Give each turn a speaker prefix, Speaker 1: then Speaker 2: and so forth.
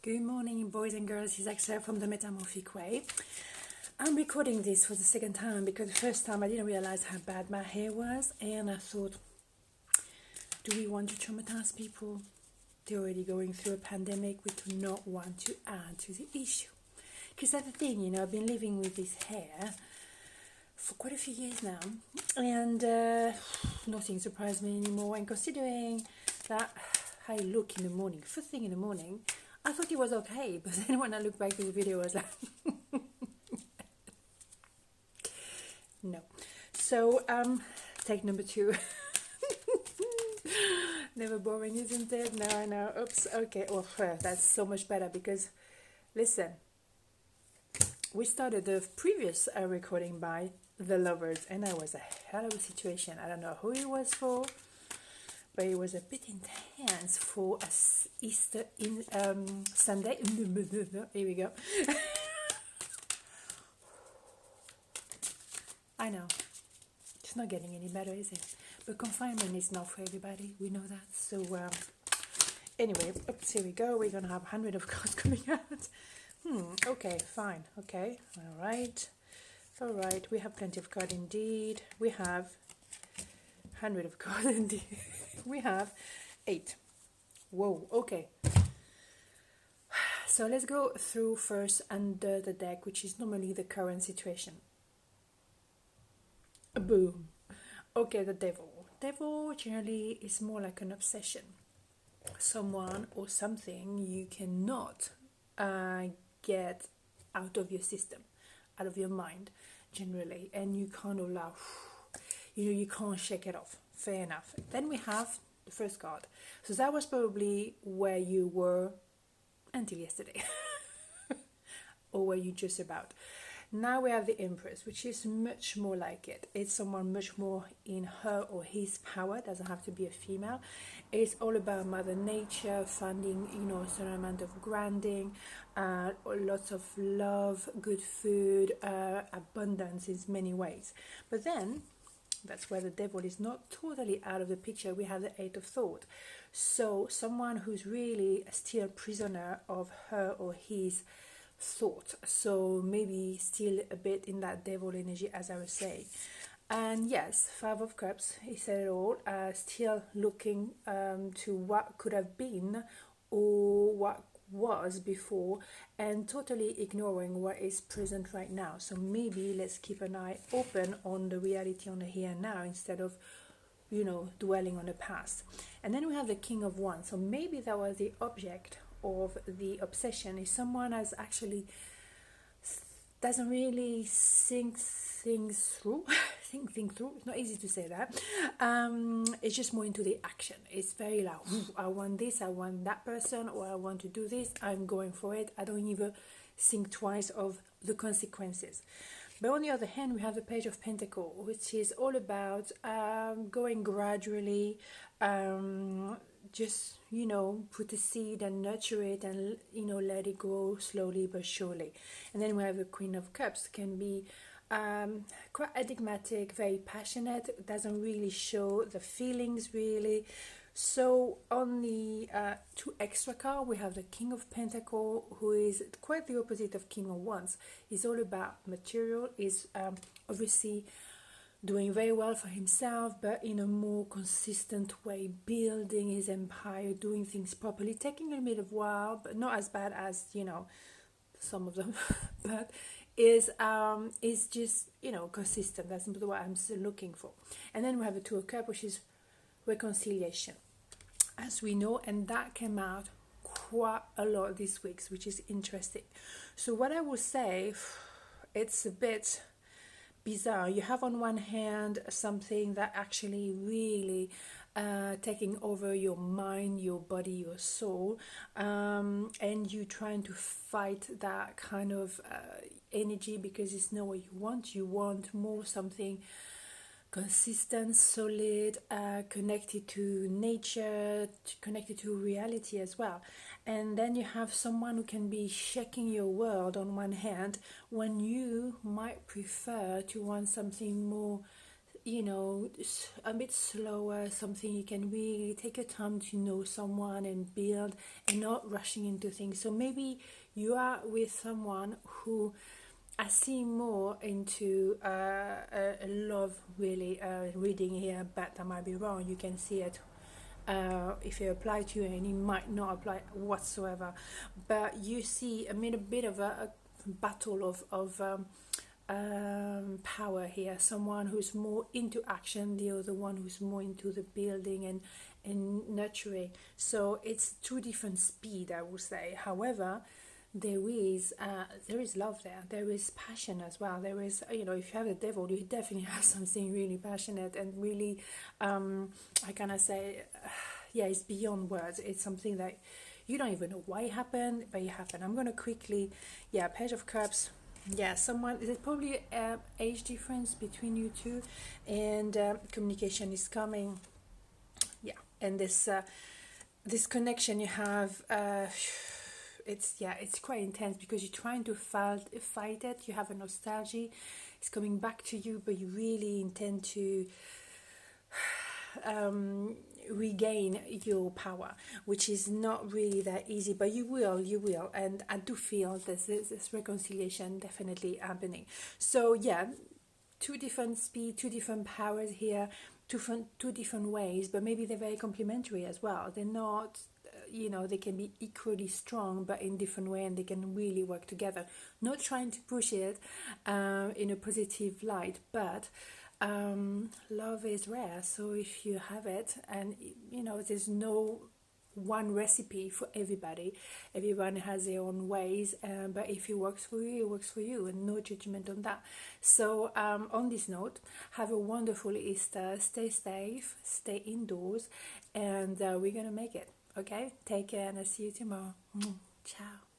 Speaker 1: Good morning, boys and girls. It's Axelle from the Metamorphic Way. I'm recording this for the second time because the first time I didn't realize how bad my hair was, and I thought, do we want to traumatize people? They're already going through a pandemic. We do not want to add to the issue. Because that's the thing, I've been living with this hair for quite a few years now, and nothing surprised me anymore. And considering that how I look in the morning, first thing in the morning, I thought it was okay, but then when I look back to the video, I was like, no. So, take number 2. Never boring, isn't it? No, I know. Oops. Okay. Well, that's so much better because, listen, we started the previous recording by The Lovers, and that was a hell of a situation. I don't know who it was for, but it was a bit intense for a Easter in Sunday. Here we go. I know. It's not getting any better, is it? But confinement is not for everybody. We know that. So, anyway, oops, here we go. We're going to have 100 of cards coming out. Okay, fine. Okay, all right. All right, we have plenty of cards indeed. We have 100 of cards indeed. We have 8. Whoa, okay. So let's go through first under the deck, which is normally the current situation. Boom. Okay, the devil. Devil generally is more like an obsession. Someone or something you cannot get out of your system, out of your mind, generally, and you can't allow, you can't shake it off. Fair enough. Then we have the first card. So that was probably where you were until yesterday, or were you just about. Now we have the Empress, which is much more like it. It's someone much more in her or his power. It doesn't have to be a female. It's all about Mother Nature, finding, a certain amount of grounding, lots of love, good food, abundance in many ways. But then, that's where the devil is not totally out of the picture. We have the Eight of Thought. So someone who's really still a prisoner of her or his thought, so maybe still a bit in that devil energy, as I was saying. And yes, 5 of Cups, he said it all, still looking to what could have been or what was before, and totally ignoring what is present right now. So maybe let's keep an eye open on the reality on the here and now instead of dwelling on the past. And then we have the King of Wands. So maybe that was the object of the obsession, is someone has actually doesn't really think things through. think through. It's not easy to say that. It's just more into the action. It's very like, I want this, I want that person, or I want to do this. I'm going for it. I don't even think twice of the consequences. But on the other hand, we have the Page of Pentacles, which is all about going gradually, just, put a seed and nurture it and, let it grow slowly but surely. And then we have the Queen of Cups, can be quite enigmatic, very passionate, doesn't really show the feelings really. So on the 2 extra card, we have the King of Pentacles, who is quite the opposite of King of Wands. He's all about material, is obviously doing very well for himself, but in a more consistent way, building his empire, doing things properly, taking a little bit of while, but not as bad as, some of them, but is just, consistent. That's what I'm still looking for. And then we have the 2 of Cups, which is reconciliation, as we know, and that came out quite a lot this week, which is interesting. So what I would say, it's a bit bizarre. You have on one hand something that actually really taking over your mind, your body, your soul, and you trying to fight that kind of energy because it's not what you want. You want more something consistent, solid, connected to nature, connected to reality as well. And then you have someone who can be shaking your world on one hand, when you might prefer to want something more you know, a bit slower, something you can really take your time to know someone and build, and not rushing into things. So maybe you are with someone who I see more into a love really reading here, but I might be wrong. You can see it if it apply to you, and it might not apply whatsoever. But you see a bit of a battle of power here. Someone who's more into action, the other one who's more into the building and nurturing. So it's two different speed, I would say. However, there is love there. There is passion as well. There is, you know, if you have the devil, you definitely have something really passionate and really, I kind of say, yeah, it's beyond words. It's something that you don't even know why it happened, but it happened. I'm gonna quickly, yeah, Page of Cups. Yeah, someone, there's probably age difference between you two, and communication is coming. Yeah, and this connection you have, it's quite intense, because you're trying to fight it. You have a nostalgia, it's coming back to you, but you really intend to regain your power, which is not really that easy, but you will. And I do feel this reconciliation definitely happening. So yeah, two different speed, two different powers here, two different ways, but maybe they're very complementary as well. They're not, you know, they can be equally strong, but in different way, and they can really work together. Not trying to push it in a positive light, but love is rare. So if you have it, and you know, there's no one recipe for everybody. Everyone has their own ways, but if it works for you, it works for you, and no judgment on that. So on this note, have a wonderful Easter. Stay safe, stay indoors, and we're gonna make it. Okay, take care, and I'll see you tomorrow. Ciao.